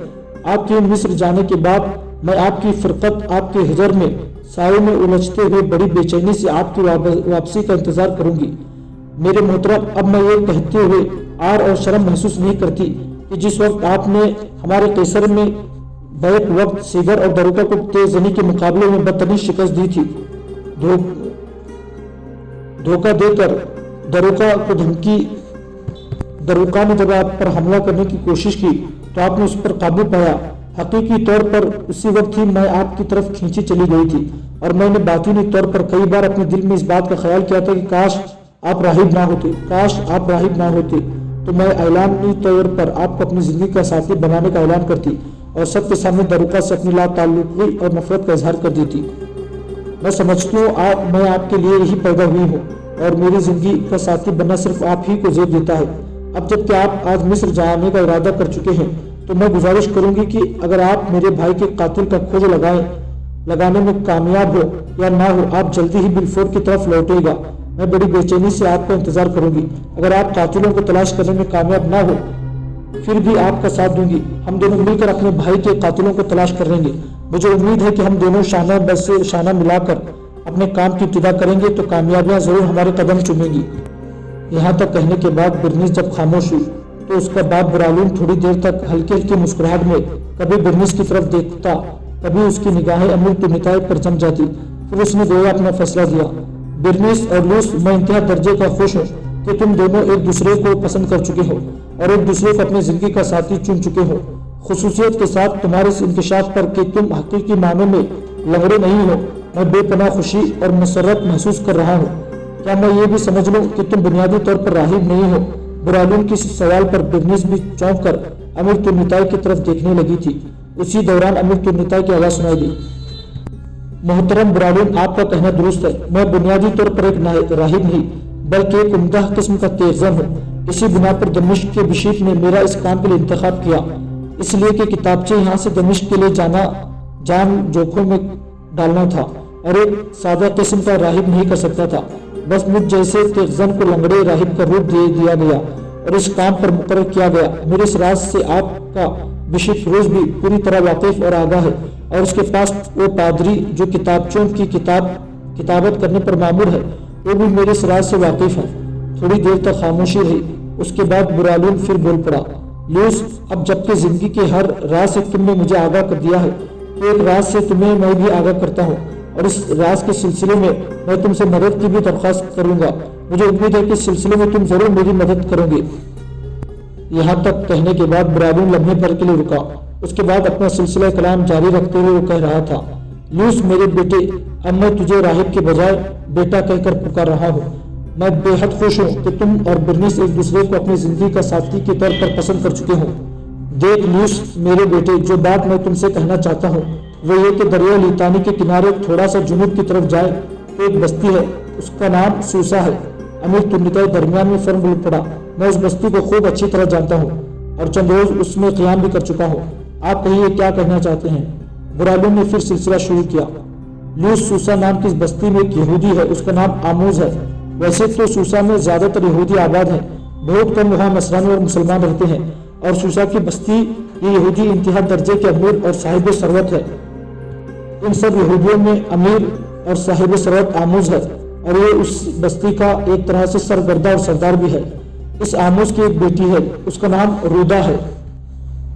आपके मिस्र जाने के बाद मैं आपकी फिरकत, आपके हिजर में सायों में उलझते हुए बड़ी बेचैनी से आपकी वापसी का इंतजार करूंगी। मेरे मोहतरम, अब मैं ये कहते हुए आर और शर्म महसूस नहीं करती कि जिस वक्त आपने हमारे कैसर में बैक वक्त सिगर और दरोगा को तेजनी के मुकाबले में बदतमीज शिकस्त दी थी, धोखा देकर दरोगा ने जब आप पर हमला करने की कोशिश की तो आपने उस पर काबू पाया। हकीकी तौर पर उसी वक्त ही मैं आपकी तरफ खींची चली गई थी और मैंने बातिनी तौर पर कई बार अपने दिल में इस बात का ख्याल किया था कि काश आप राहिब ना होते तो मैं ऐलानी तौर पर आपको अपनी जिंदगी का साथी बनाने का ऐलान करती और सबके सामने दरोगा से अपनी लाताल्लुकी और नफरत का इजहार कर देती। मैं समझती हूँ मैं आपके लिए ही पैदा हुई हूँ और मेरी जिंदगी का साथी बनना सिर्फ आप ही को जेब देता है। अब जबकि आप आज मिस्र जाने का इरादा कर चुके हैं तो मैं गुजारिश करूंगी कि अगर आप मेरे भाई के कातिल का खोज लगाने में कामयाब हो या ना हो, आप जल्दी ही बिलफोर्ड की तरफ लौटेगा। मैं बड़ी बेचैनी से आपका इंतजार करूंगी। अगर आप कातिलों को तलाश करने में कामयाब ना हो फिर भी आपका साथ दूंगी। हम दोनों मिलकर अपने भाई के कातिलों को तलाश कर लेंगे। मुझे उम्मीद है कि हम दोनों शाना बस से शाना मिलाकर अपने काम की इब्तिदा करेंगे तो कामयाबियां जरूर हमारे कदम चूमेंगी। यहाँ तक कहने के बाद बर्नीस जब खामोश हुई तो تو उसका बाप बुरालून थोड़ी देर तक हल्की हल्की मुस्कुराहट में कभी बिरनीस की तरफ देखता, कभी उसकी निगाहें अमीर तुर्निताई पर जम जाती। फिर उसने गोया अपना फैसला दिया, बिरनीस और लूस, मैं इंतहा दर्जे का खुश हूँ कि तुम दोनों एक दूसरे को पसंद कर चुके हो और एक दूसरे को अपनी जिंदगी का साथी चुन चुके हो, खुसूसियत के साथ तुम्हारे इस इंकशाफ पर कि तुम हकीकी मानों में लंगड़े नहीं हो, मैं बेपनाह खुशी और मसरत महसूस कर रहा हूँ। क्या मैं ये भी समझ लूँ कि तुम बुनियादी तौर पर राहिब नहीं हो? बुरालून के इस सवाल पर बिरनीस भी चौंक कर अमीर तुर्निताई की तरफ देखने लगी थी। उसी दौरान अमीर तुर्निताई की आवाज सुनाई दी, मोहतरम बुरालून, आपका कहना दुरुस्त है, मैं बुनियादी तौर पर एक राहिब नहीं बल्कि एक उम्दा किस्म का तेज़न हूँ। इसी बिना पर दमिश्क के बिशीफ ने मेरा इस काम के लिए इंतखाब किया, इसलिए कि किताबचे यहाँ से दमिश्क के लिए जाना जान जोखों में डालना था और एक सादा किस्म का राहिब नहीं कर सकता था। बस मुझ जैसे तेज़न को लंगड़े राहिब का रूप दे दिया गया और इस काम पर मुकर्रर किया गया। मेरे इस राज से आपका बिशप फिरोज भी पूरी तरह वाकिफ और आगाह है और उसके पास वो पादरी जो किताबचों की किताबत करने पर मामूर है, वो भी मेरे इस राज से वाकिफ है। थोड़ी देर तक खामोशी रही, उसके बाद बुरालून फिर बोल पड़ा, लूस, अब जबकि जिंदगी के हर राज से तुमने मुझे आगाह कर दिया है, तो एक राज से तुम्हें मैं भी आगाह करता हूँ और इस राज के सिलसिले में मैं तुमसे मदद की भी दरख्वास्त करूंगा। मुझे उम्मीद है कि इस सिलसिले में तुम जरूर मेरी मदद करोगे। यहाँ तक कहने के बाद बुरालून लम्हे भर के लिए रुका। उसके बाद अपना सिलसिला कलाम जारी रखते हुए वो कह रहा था, लूस मेरे बेटे, अब मैं तुझे राहिब के बजाय बेटा कहकर पुकार रहा हूँ। मैं बेहद खुश हूँ कि तुम और बिरनीस एक दूसरे को अपनी जिंदगी का साथी के तौर पर पसंद कर चुके हो। देख लूस मेरे बेटे, जो बात मैं तुमसे कहना चाहता हूँ वो ये कि दरिया लितानी के किनारे थोड़ा सा जुनूब की तरफ जाए तो एक बस्ती है, उसका नाम सूसा है। अमीर तुर्निताई दरमियान में फर्म बोल पड़ा, मैं उस बस्ती को खूब अच्छी तरह जानता हूँ और चंद रोज उसमें क़याम भी कर चुका हूँ। आप कहिए क्या कहना चाहते हैं? बुरालून ने फिर सिलसिला शुरू किया, लूस, सूसा नाम की इस बस्ती में एक यहूदी है, उसका नाम आमूज है। वैसे तो सूसा में ज्यादातर यहूदी आबाद हैं, बहुत कम वहाँ नसरानी और मुसलमान रहते हैं और सूसा की बस्ती ये यहूदी इंतहा दर्जे के अमीर और साहिब सरवत है। इन सब यहूदियों में अमीर और साहिब सरवत आमूज है और ये उस बस्ती का एक तरह से सरगर्दा और सरदार भी है। इस आमूज की एक बेटी है, उसका नाम रूदा है।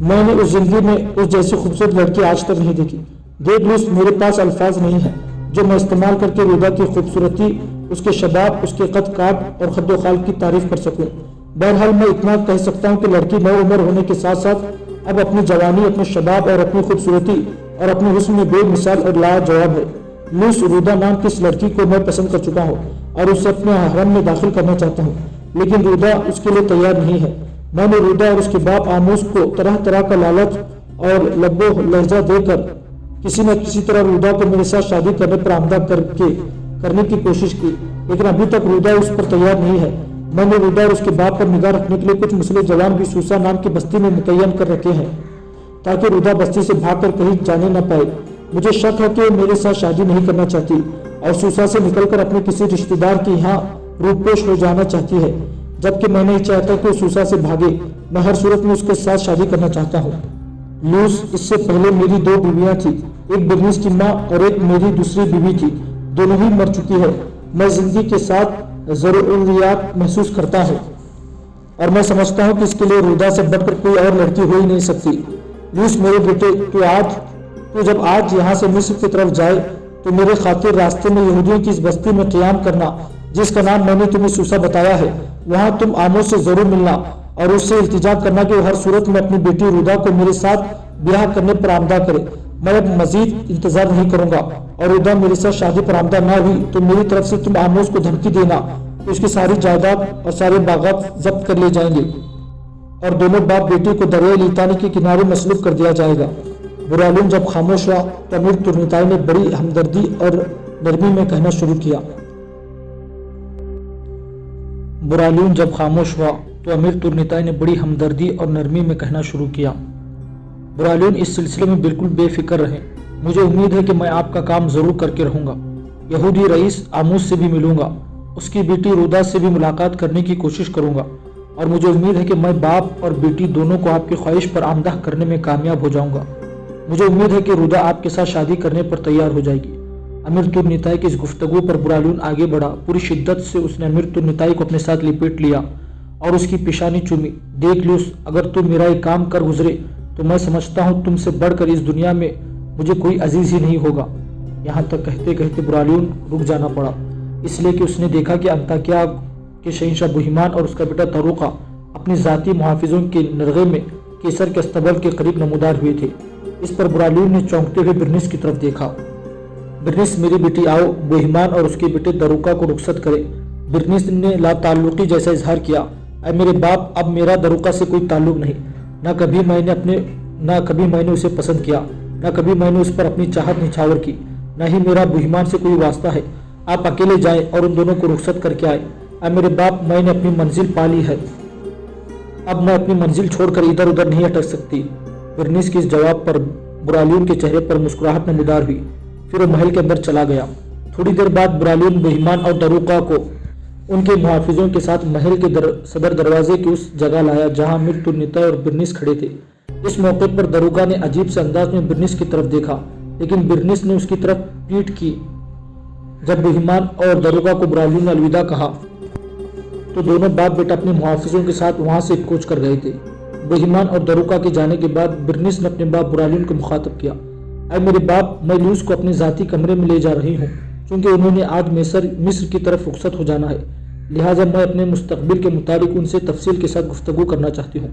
मैंने उस जिंदगी में उस जैसी खूबसूरत लड़की आज तक नहीं देखी। देख लूस, मेरे पास अल्फाज नहीं है जो मैं इस्तेमाल करके रूदा की खूबसूरती, उसके शबाब, उसके कद काट और खद्दो खाल की तारीफ कर सकूं। बहरहाल मैं इतना कह सकता हूँ कि लड़की नौ उम्र होने के साथ साथ अब अपनी जवानी, अपने शबाब और अपनी खूबसूरती और अपने हुस्न में बेमिसाल और लाजवाब है। लूस, रूदा नाम की इस लड़की को मैं पसंद कर चुका हूँ और उसे अपने हरम में दाखिल करना चाहता हूँ, लेकिन रूदा उसके लिए तैयार नहीं है। मैंने रूदा और उसके बाप आमूस को तरह तरह का लालच और लब्बो लहजा देकर किसी न किसी तरह रूदा को मेरे साथ शादी करने पर आमदा करने की कोशिश की, लेकिन अभी तक रूदा उस पर तैयार नहीं है। मैंने रूदा और उसके बाप पर निगाह रखने के लिए कुछ मुस्लिम जवान भी सूसा नाम की बस्ती में मुतय्यन कर रखे हैं ताकि रूदा बस्ती से भागकर कहीं जाने न पाए। मुझे शक है कि वो मेरे साथ शादी नहीं करना चाहती और सूसा से निकलकर अपने किसी रिश्तेदार के यहाँ रूपोश हो जाना चाहती है, जबकि मैं नहीं चाहता कि वो सूसा से भागे। मैं हर सूरत में उसके साथ शादी करना चाहता हूँ। लूस, इससे पहले मेरी दो बीवियां थी, एक बिरनीस की माँ और एक मेरी दूसरी बीवी थी, दोनों ही मर चुकी है। मैं जिंदगी के साथ जरूरियात महसूस करता हूँ और मैं समझता हूँ कि इसके लिए रूदा से बढ़कर कोई और लड़की हो ही नहीं सकती। लूस मेरे बेटे, तू जब आज यहाँ से मिस्र की तरफ जाए तो मेरे खातिर रास्ते में यहूदियों की इस बस्ती में क़याम करना जिसका नाम मैंने तुम्हें सूसा बताया है। वहाँ तुम आमोस से जरूर मिलना और उससे इल्तिजा करना कि वो हर सूरत में अपनी बेटी रूदा को मेरे साथ ब्याह करने पर आमदा करे। मैं अब मजीद इंतजार नहीं करूंगा और रूदा मेरे साथ शादी पर आमदा ना हुई तो मेरी तरफ से तुम आमोस को धमकी देना कि उसकी सारी जायदाद और सारे बागात जब्त कर लिए जाएंगे और दोनों बाप बेटी को दरिया लितानी के किनारे मसलूफ कर दिया जाएगा। बुरालून जब खामोश हुआ तो अमीर तुर्निताई ने बड़ी हमदर्दी और नरमी में कहना शुरू किया। बुरालून जब खामोश हुआ तो अमीर तुर्निताई ने बड़ी हमदर्दी और नरमी में कहना शुरू किया। बुरालून, इस सिलसिले में बिल्कुल बेफिक्र रहें। मुझे उम्मीद है कि मैं आपका काम जरूर करके रहूंगा। यहूदी रईस आमूस से भी मिलूंगा, उसकी बेटी रूदा से भी मुलाकात करने की कोशिश करूंगा और मुझे उम्मीद है कि मैं बाप और बेटी दोनों को आपकी ख्वाहिश पर आमदा करने में कामयाब हो जाऊंगा। मुझे उम्मीद है कि रूदा आपके साथ शादी करने पर तैयार हो जाएगी। अमीर तुर्निताई की इस गुफ्तगू पर बुरालून आगे बढ़ा। पूरी शिद्दत से उसने अमीर तुर्निताई को अपने साथ लिपेट लिया और उसकी पेशानी चूमी। देख लूस, अगर तुम मेरा एक काम कर गुजरे तो मैं समझता हूँ तुमसे बढ़कर इस दुनिया में मुझे कोई अजीज ही नहीं होगा। यहाँ तक कहते कहते बुरालियून रुक जाना पड़ा, इसलिए कि उसने देखा कि अंताकिया के शहंशाह बुहिमान और उसका बेटा तरूका अपनी ज़ाती मुहाफिजों के नरगे में केसर के अस्तबल के करीब नमूदार हुए थे। इस पर बुरालियून ने चौंकते हुए बिरनिस की तरफ देखा। बिरनिस, मेरी बेटी आओ, बुहिमान और उसके बेटे दरुका को रुखसत करे। बिरनिस ने लाताल्लुकी जैसा इजहार किया। ऐ मेरे बाप, अब मेरा दरुका से कोई ताल्लुक नहीं। न कभी मैंने उसे पसंद किया, न कभी मैंने उस पर अपनी चाहत निछावर की, न ही मेरा बुहिमान से कोई वास्ता है। आप अकेले जाएं और उन दोनों को रुखसत करके आए। ऐ मेरे बाप, मैंने अपनी मंजिल पा ली है, अब मैं अपनी मंजिल छोड़कर इधर उधर नहीं अटक सकती। बिरनिस के इस जवाब पर बुरालियून के चेहरे पर मुस्कुराहट नमूदार हुई। फिर वो महल के अंदर चला गया। थोड़ी देर बाद बुरालियून बुहिमान और दरुका को उनके मुहाफिजों के साथ महल के सदर दरवाजे की उस जगह लाया जहां अमीर तुर्निताई और बिरनिस खड़े थे। इस मौके पर दरुका ने अजीब से अंदाज में बिरनिस की तरफ देखा, लेकिन बिरनिस ने उसकी तरफ पीठ की। जब बुहिमान और दरुका को बुरालियून ने अलविदा कहा तो दोनों बाप बेटा अपने मुहाफिजों के साथ वहां से कूच कर गए थे। बुहिमान और दरुका के जाने के बाद बिरनिस ने अपने बाप बुरालियून को मुखातब किया। ऐ मेरे बाप, मैं लूस को अपने जाती कमरे में ले जा रही हूँ, क्योंकि उन्होंने आज मिस्र की तरफ रुखसत हो जाना है। लिहाजा मैं अपने मुस्तकबिल के मुताबिक उनसे तफसील के साथ गुफ्तगू करना चाहती हूँ।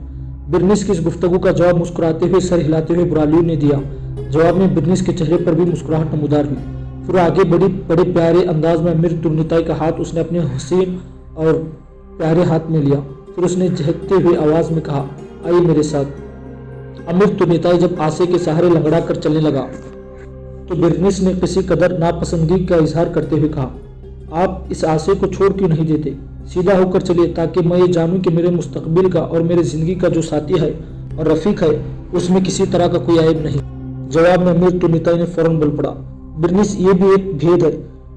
बिरनिस की इस गुफ्तगू का जवाब मुस्कुराते हुए, सर हिलाते हुए बुरालियून ने दिया। जवाब में बिरनिस के चेहरे पर भी मुस्कुराहट नमूदार हुई। फिर आगे बड़े प्यारे अंदाज में अमीर तुर्निताई का हाथ उसने अपने हसीन और प्यारे हाथ में लिया। फिर उसने झहकते हुए आवाज में कहा, आइए मेरे साथ। अमीर तुर्निताई जब आसे के सहारे लंगड़ा कर चलने लगा तो बिरनिस ने किसी कदर नापसंदगी का इजहार करते हुए कहा, आप इस आसे को छोड़ क्यों नहीं देते? सीधा होकर चलिए, ताकि मैं ये जानूं कि मेरे मुस्तकबिल का और मेरे जिंदगी का जो साथी है और रफीक है उसमें किसी तरह का कोई ऐब नहीं। जवाब में अमीर तुर्निताई ने फौरन बोल पड़ा, बिरनिस, ये भी एक भेद है।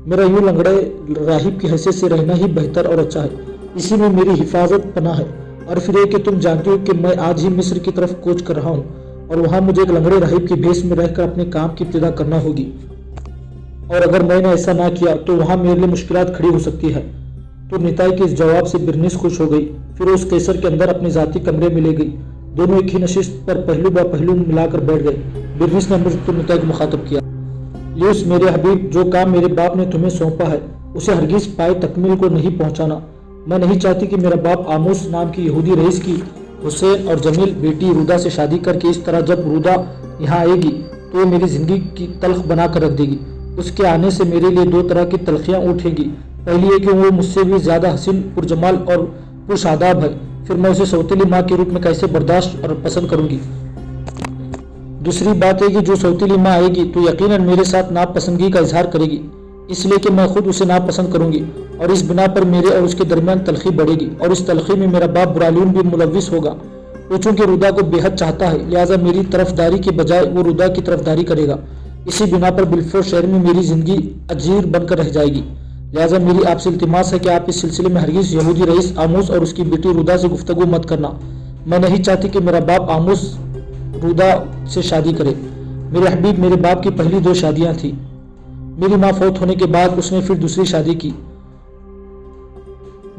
मेरा यूं लंगड़े राहिब की हैसियत से रहना ही बेहतर और अच्छा है, इसी में मेरी हिफाजत पना है। और फिर ये कि तुम जानते हो कि मैं आज ही मिस्र की तरफ कूच कर रहा हूँ और वहां मुझे एक लंगड़े राहिब के भेष में रहकर अपने काम की इब्तिदा करना होगी, और अगर मैंने ऐसा ना किया तो वहां मेरे लिए मुश्किलात खड़ी हो सकती है। तो निताई के इस जवाब से बिरनिस खुश हो गई। फिर उस केसर के अंदर अपने जाती कमरे में ले गई। दोनों एक ही नशिस्त पर पहलू ब पहलू मिलाकर बैठ गए। बिरनिस ने अमृत निताई को मुखातब किया, ल्यूस मेरे हबीब, जो काम मेरे बाप ने तुम्हें सौंपा है उसे हरगिज पाए तकमील को नहीं पहुंचाना। मैं नहीं चाहती कि मेरा बाप आमोस नाम की यहूदी रईस की हुसैन और जमील बेटी रुदा से शादी करके इस तरह जब रुदा यहाँ आएगी तो मेरी जिंदगी की तल्ख बना कर रख देगी। उसके आने से मेरे लिए दो तरह की तलखियाँ उठेंगी। पहली है कि वो मुझसे भी ज्यादा हसीन, पुरजमाल और पुरशादाब है, फिर मैं उसे सौतेली माँ के रूप में कैसे बर्दाश्त और पसंद करूंगी। दूसरी बात है कि जो सौतेली माँ आएगी तो यकीनन मेरे साथ नापसंदगी का इजहार करेगी, इसलिए कि मैं खुद उसे नापसंद करूंगी और इस बिना पर मेरे और उसके दरमियान तलखी बढ़ेगी और इस तलखी में मेरा बाप बुरालियून भी मुलविस होगा। वो चूंकि रुदा को बेहद चाहता है लिहाजा मेरी तरफदारी के बजाय वो रुदा की तरफदारी करेगा। इसी बिना पर बिलफोर शहर में मेरी जिंदगी अजीर बनकर रह जाएगी। लिहाजा मेरी आपसे इल्तिमास है कि आप इस सिलसिले में हरगिज यहूदी रईस आमोस और उसकी बेटी रुदा से गुफ्तगू मत करना। मैं नहीं चाहती कि मेरा बाप आमोस रुदा से शादी करे। मेरे हबीब, मेरे बाप की पहली 2 शादियां थी। मेरी माँ फौत होने के बाद उसने फिर दूसरी शादी की।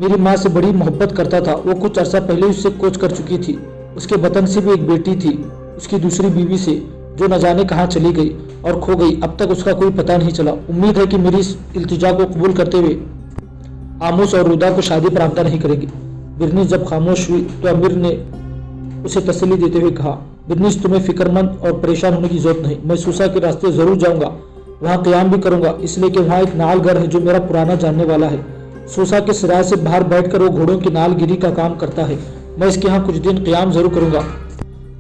मेरी माँ से बड़ी मोहब्बत करता था। वो कुछ अरसा पहले उससे कोच कर चुकी थी। उसके वतन से भी एक बेटी थी उसकी दूसरी बीवी से, जो न जाने कहाँ चली गई और खो गई। अब तक उसका कोई पता नहीं चला। उम्मीद है कि मेरी इस इल्तिजा को कबूल करते हुए आमोस और रुदा को शादी पर आमदा नहीं करेंगे। बिरनिस जब खामोश हुई तो अमीर ने उसे तसल्ली देते हुए कहा, बिरनिस, तुम्हें फिक्रमंद और परेशान होने की जरूरत नहीं। मैं सूसा के रास्ते जरूर जाऊंगा, वहाँ क़याम भी करूंगा, इसलिए कि वहाँ एक नाल घर है जो मेरा पुराना जानने वाला है। सूसा के सिराय से बाहर बैठकर वो घोड़ों की नालगिरी का काम करता है। मैं इसके यहाँ कुछ दिन क़याम जरूर करूंगा,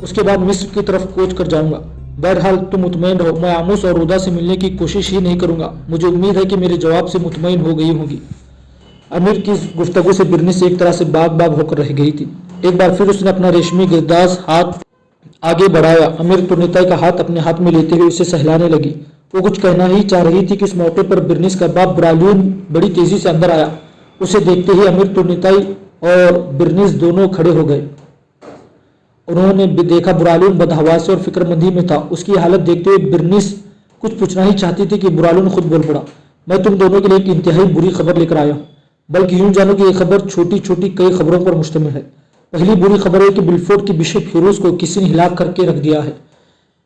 उसके बाद मिस्र की तरफ कूच कर जाऊंगा। बहरहाल तुम मुतमईन रहो, मैं आमोस और रुदा से मिलने की कोशिश ही नहीं करूंगा। मुझे उम्मीद है कि मेरे जवाब से मुतमईन हो गई होगी। अमीर की गुफ्तगू से बिरनिस एक तरह से बाग बाग होकर रह गई थी। एक बार फिर उसने अपना रेशमी गिरदाज हाथ आगे बढ़ाया। अमीर तुर्निताई का हाथ अपने हाथ में लेते हुए उसे सहलाने लगी। वो कुछ कहना ही चाह रही थी कि इस मौके पर बिरनिस का बाप बुरालियून बड़ी तेजी से अंदर आया। उसे देखते ही अमीर तुर्निताई और बिरनिस दोनों खड़े हो गए। उन्होंने देखा बुरालियून बदहवासी और फिक्रमंदी में था। उसकी हालत देखते हुए बिरनिस कुछ पूछना ही चाहती थी कि बुरालियून खुद बोल पड़ा, मैं तुम दोनों के लिए एक इंतहाई बुरी खबर लेकर आया हूँ। बल्कि यूं जानो कि ये खबर छोटी छोटी कई खबरों पर मुश्तमिल है। पहली बुरी खबर है कि बिलफोर्ड की बिशप फिरोज को किसी ने हिलाक करके रख दिया है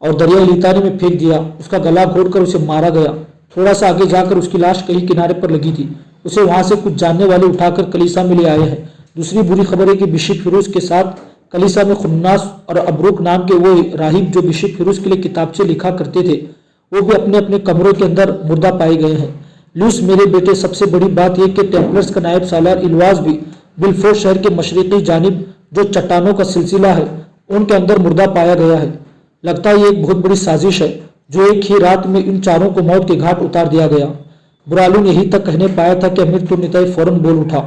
और दरिया लितानी में फेंक दिया। उसका गला घोटकर उसे मारा गया। थोड़ा सा आगे जाकर उसकी लाश कहीं किनारे पर लगी थी। उसे वहां से कुछ जानने वाले उठाकर कलीसा में ले आए हैं। दूसरी बुरी खबर है कि बिशप फिरोज के साथ कलीसा में खुन्नास और अबरूक नाम के वो राहिब जो बिशप फिरोज के लिए किताबचे लिखा करते थे, वो भी अपने अपने कमरों के अंदर मुर्दा पाए गए हैं। लूस मेरे बेटे, सबसे बड़ी बात यह कि टेम्पलर्स का नायब सालार इलवाज भी बिलफोर्ड शहर के मशरकी जानिब जो चट्टानों का सिलसिला है उनके अंदर मुर्दा पाया गया है। लगता है ये एक बहुत बड़ी साजिश है जो एक ही रात में इन चारों को मौत के घाट उतार दिया गया। बुरालून यही तक कहने पाया था कि अमीर तुर्निताई फौरन बोल उठा,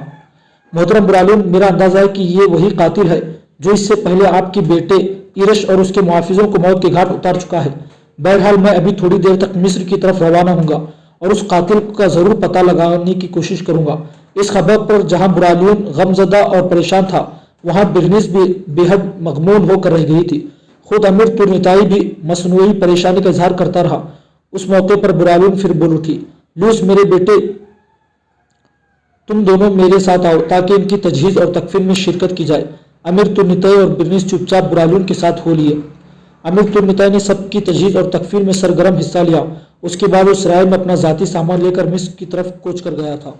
मोहतरम बुरालून, मेरा अंदाजा है कि ये वही कातिल है जो इससे पहले आपके बेटे इरश और उसके मुहाफिजों को मौत के घाट उतार चुका है। बहरहाल मैं अभी थोड़ी देर तक मिस्र की तरफ रवाना हूँगा और उस कातिल का जरूर पता लगाने की कोशिश करूंगा। इस खबर पर जहां बुरालून गमजदा और परेशान था, वहां बिरनिस भी बेहद मगमून होकर रह गई थी। खुद अमीर तुर्निताई भी मसनूई परेशानी का इजहार करता रहा। उस मौके पर बुरालून फिर बोल उठी, लूस मेरे बेटे, तुम दोनों मेरे साथ आओ ताकि इनकी तजहीज और तकफीन में शिरकत की जाए। अमीर तुर्निताई और बिरनिस चुपचाप बुरालून के साथ हो लिए। अमीर तुर्निताई ने सबकी तजहीज और तकफीन में सरगर्म हिस्सा लिया। उसके बाद वो सराय में अपना जाती सामान लेकर मिस्र की तरफ कूच कर गया था।